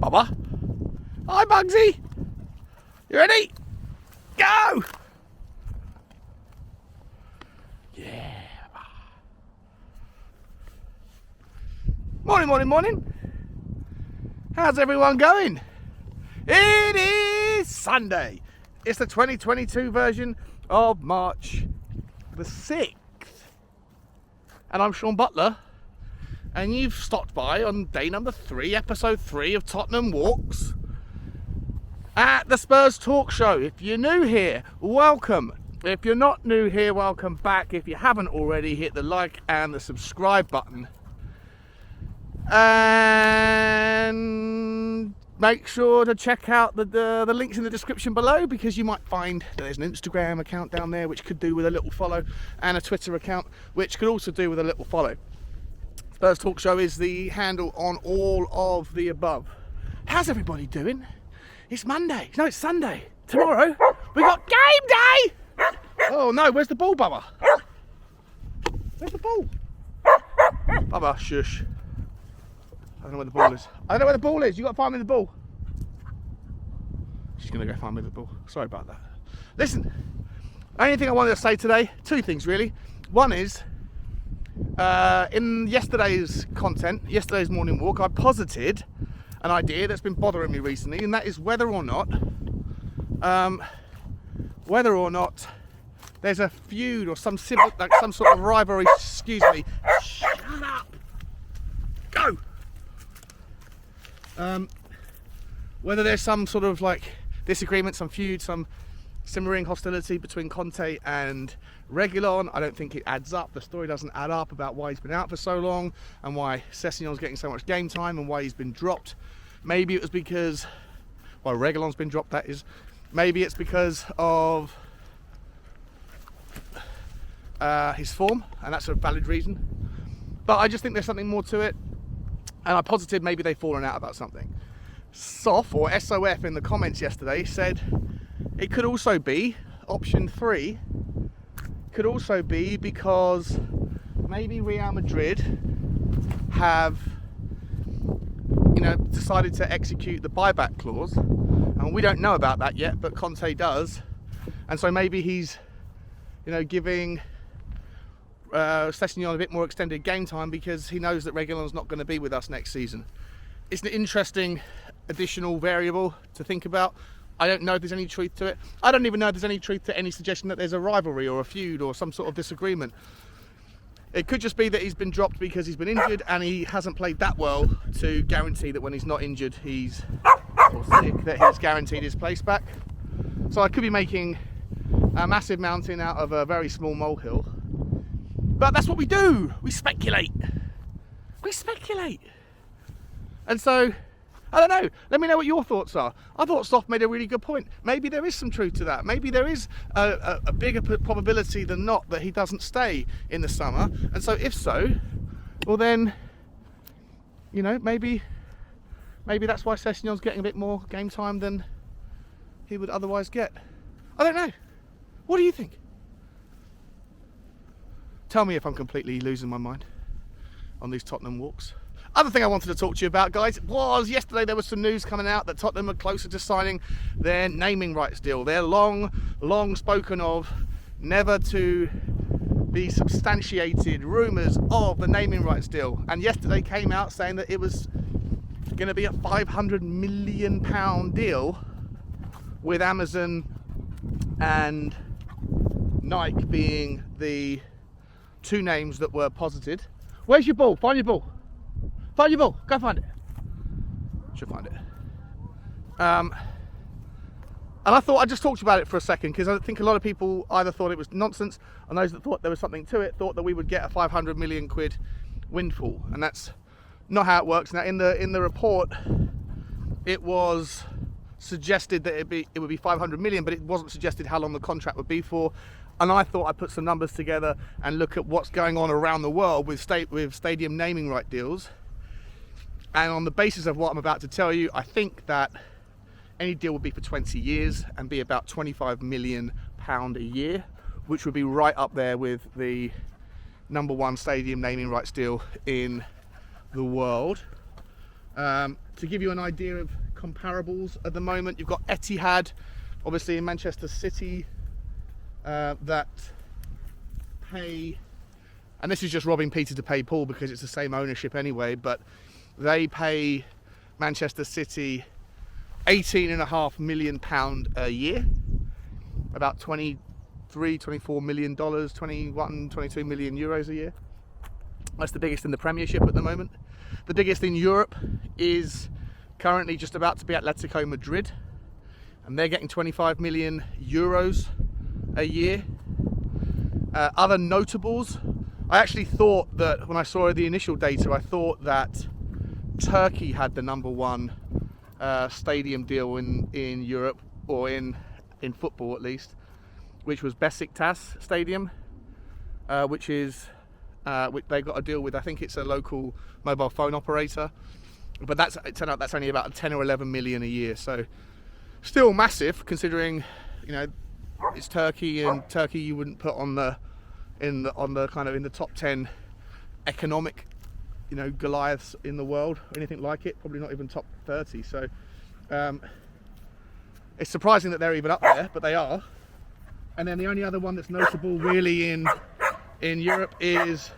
Bubba. Hi, Bugsy. You ready? Go! Yeah. Morning. How's everyone going? It is Sunday. It's the 2022 version of March the 6th. And I'm Sean Butler. And you've stopped by on day number 3, episode 3 of Tottenham Walks at the Spurs Talk Show. If you're new here, welcome. If you're not new here, welcome back. If you haven't already, hit the like and the subscribe button. And make sure to check out the links in the description below, because you might find that there's an Instagram account down there which could do with a little follow, and a Twitter account which could also do with a little follow. Spurs Talk Show is the handle on all of the above. How's everybody doing? It's Monday. No, it's Sunday. Tomorrow we got game day. Oh no, where's the ball, Bubba? Where's the ball? Bubba, shush. I don't know where the ball is. I don't know where the ball is. You got to find me the ball. She's going to go find me the ball. Sorry about that. Listen, only thing I wanted to say today, 2 things really. One is, in yesterday's content, yesterday's morning walk, I posited an idea that's been bothering me recently, and that is whether or not there's a feud or some sort of rivalry. Excuse me. Shut up. Go. Whether there's some sort of like disagreement, some feud, some simmering hostility between Conte and Reguilon. I don't think it adds up. The story doesn't add up about why he's been out for so long and why Sessegnon's getting so much game time and why he's been dropped. Maybe it was because, well, Reguilon's been dropped, that is. Maybe it's because of his form, and that's a valid reason. But I just think there's something more to it. And I posited maybe they've fallen out about something. SOF, or SOF, in the comments yesterday said it could also be, option 3, could also be because maybe Real Madrid have, decided to execute the buyback clause. And we don't know about that yet, but Conte does. And so maybe he's, giving Sessegnon a bit more extended game time because he knows that Reguilon's not going to be with us next season. It's an interesting additional variable to think about. I don't know if there's any truth to it. I don't even know if there's any truth to any suggestion that there's a rivalry or a feud or some sort of disagreement. It could just be that he's been dropped because he's been injured and he hasn't played that well to guarantee that when he's not injured or sick, that he's guaranteed his place back. So I could be making a massive mountain out of a very small molehill. But that's what we do. We speculate. And so, I don't know. Let me know what your thoughts are. I thought Soft made a really good point. Maybe there is some truth to that. Maybe there is a bigger probability than not that he doesn't stay in the summer. And so if so, well then, maybe that's why Sessegnon's getting a bit more game time than he would otherwise get. I don't know. What do you think? Tell me if I'm completely losing my mind on these Tottenham walks. Other thing I wanted to talk to you about, guys, was yesterday there was some news coming out that Tottenham are closer to signing their naming rights deal. Their long spoken of, never to be substantiated rumours of the naming rights deal. And yesterday came out saying that it was going to be a £500 million deal with Amazon and Nike being the 2 names that were posited. Where's your ball? Find your ball. Find your ball. Go find it. Should find it. And I thought I'd just talk to you about it for a second, because I think a lot of people either thought it was nonsense, and those that thought there was something to it thought that we would get a 500 million quid windfall, and that's not how it works. Now in the report, it was suggested that it would be 500 million, but it wasn't suggested how long the contract would be for. And I thought I'd put some numbers together and look at what's going on around the world with stadium naming right deals. And on the basis of what I'm about to tell you, I think that any deal would be for 20 years and be about £25 million a year, which would be right up there with the #1 stadium naming rights deal in the world. to give you an idea of comparables at the moment, you've got Etihad, obviously in Manchester City, that pay, and this is just robbing Peter to pay Paul because it's the same ownership anyway, but they pay Manchester City £18.5 million a year, about 24 million dollars, 22 million euros a year. That's the biggest in the Premiership at the moment. The biggest in Europe is currently just about to be Atletico Madrid, and they're getting 25 million euros a year. Other notables, I actually thought that when I saw the initial data, I thought that Turkey had the #1 stadium deal in Europe, or in football at least, which was Besiktas Stadium, which they got a deal with, I think it's a local mobile phone operator, but it turned out that's only about 10 or 11 million a year, so still massive considering, you know, it's Turkey, and Turkey you wouldn't put on the kind of in the top 10 economic, you know, Goliaths in the world, or anything like it, probably not even top 30. So it's surprising that they're even up there, but they are. And then the only other one that's notable really in Europe is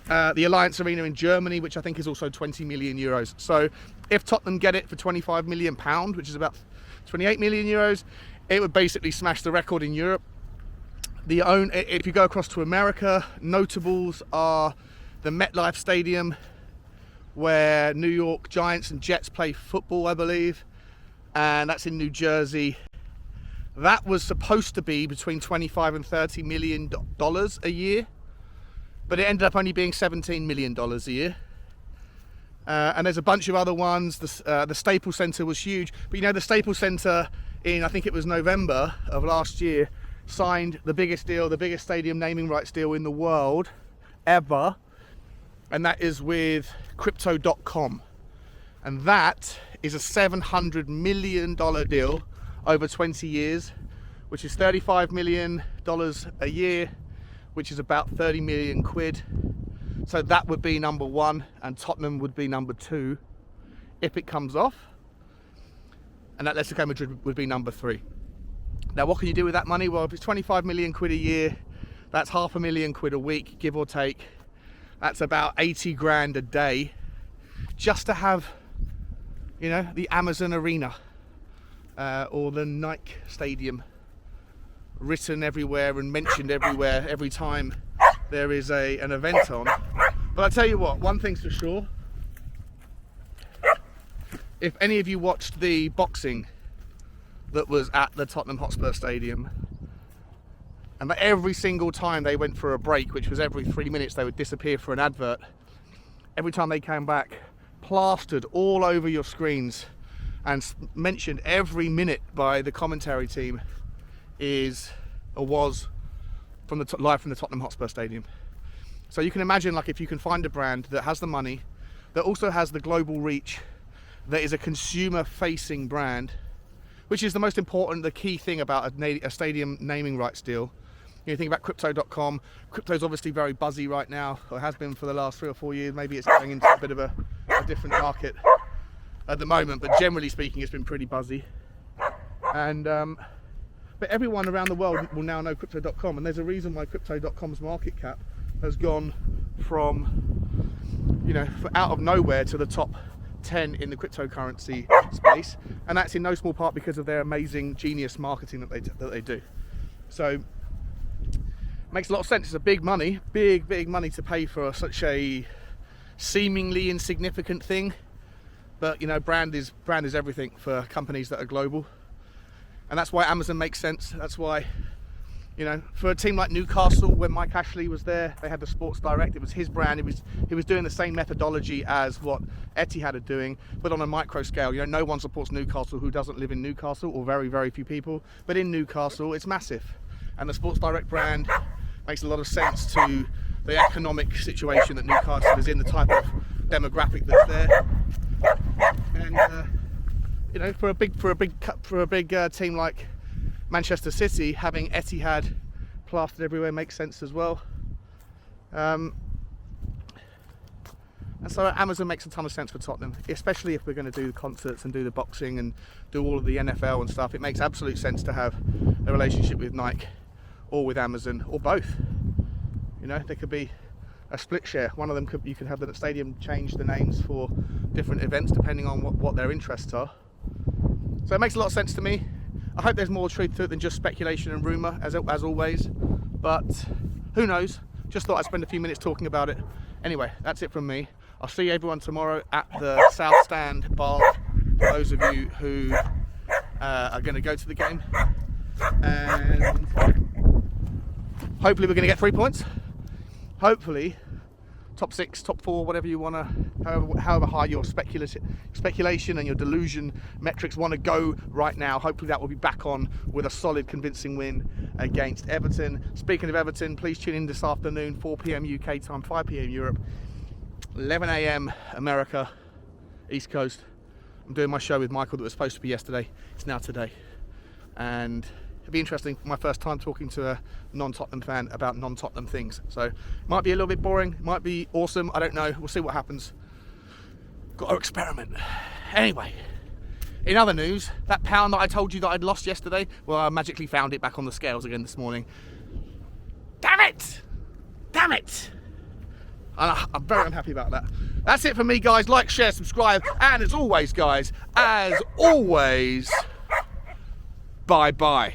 the Alliance Arena in Germany, which I think is also 20 million euros. So if Tottenham get it for 25 million pound, which is about 28 million euros, it would basically smash the record in Europe. If you go across to America, notables are the MetLife Stadium, where New York Giants and Jets play football, I believe, and that's in New Jersey. That was supposed to be between 25 and 30 million dollars a year, but it ended up only being 17 million dollars a year. And there's a bunch of other ones. The Staples Center was huge, but you know, the Staples Center in, I think it was November of last year, signed the biggest deal, the biggest stadium naming rights deal in the world ever, and that is with Crypto.com, and that is a $700 million deal over 20 years, which is $35 million a year, which is about 30 million quid. So that would be #1, and Tottenham would be #2 if it comes off, and Atletico Madrid would be #3. Now, what can you do with that money? Well, if it's 25 million quid a year, that's £500,000 a week, give or take. That's about 80 grand a day, just to have, you know, the Amazon Arena or the Nike Stadium written everywhere and mentioned everywhere every time there is an event on. But I tell you what, one thing's for sure. If any of you watched the boxing that was at the Tottenham Hotspur Stadium, and every single time they went for a break, which was every 3 minutes, they would disappear for an advert. Every time they came back, plastered all over your screens and mentioned every minute by the commentary team was live from the Tottenham Hotspur Stadium. So you can imagine, like, if you can find a brand that has the money, that also has the global reach, that is a consumer-facing brand, which is the most important, the key thing about a stadium naming rights deal. You think about Crypto.com. Crypto's obviously very buzzy right now, or has been for the last 3 or 4 years. Maybe it's going into a bit of a different market at the moment, but generally speaking, it's been pretty buzzy. And but everyone around the world will now know Crypto.com, and there's a reason why Crypto.com's market cap has gone from, you know, out of nowhere to the top 10 in the cryptocurrency space, and that's in no small part because of their amazing genius marketing that they do. So it makes a lot of sense. It's a big money to pay for such a seemingly insignificant thing, but you know, brand is everything for companies that are global, and that's why Amazon makes sense. That's why, you know, for a team like Newcastle, when Mike Ashley was there, they had the Sports Direct. It was his brand. He was doing the same methodology as what Etihad are doing, but on a micro scale. You know, no one supports Newcastle who doesn't live in Newcastle, or very, very few people. But in Newcastle, it's massive, and the Sports Direct brand makes a lot of sense to the economic situation that Newcastle is in, the type of demographic that's there, and you know, for a big team like Manchester City, having Etihad plastered everywhere makes sense as well. And And so Amazon makes a ton of sense for Tottenham, especially if we're going to do the concerts and do the boxing and do all of the NFL and stuff. It makes absolute sense to have a relationship with Nike or with Amazon or both. You know, there could be a split share. One of them you could have the stadium change the names for different events depending on what their interests are. So it makes a lot of sense to me. I hope there's more truth to it than just speculation and rumour, as always. But who knows? Just thought I'd spend a few minutes talking about it. Anyway, that's it from me. I'll see everyone tomorrow at the South Stand bar, for those of you who are going to go to the game. And hopefully we're going to get 3 points. Hopefully top 6, top 4, whatever you want to, however high your speculation and your delusion metrics want to go right now. Hopefully that will be back on with a solid, convincing win against Everton. Speaking of Everton, please tune in this afternoon, 4 p.m. UK time, 5 p.m. Europe, 11 a.m. America, East Coast. I'm doing my show with Michael that was supposed to be yesterday. It's now today. And it'll be interesting, my first time talking to a non-Tottenham fan about non-Tottenham things. So it might be a little bit boring, might be awesome, I don't know. We'll see what happens. Got to experiment. Anyway, in other news, that pound that I told you that I'd lost yesterday, well, I magically found it back on the scales again this morning. Damn it! Damn it! And I'm very unhappy about that. That's it for me, guys. Like, share, subscribe, and as always, guys, as always, bye-bye.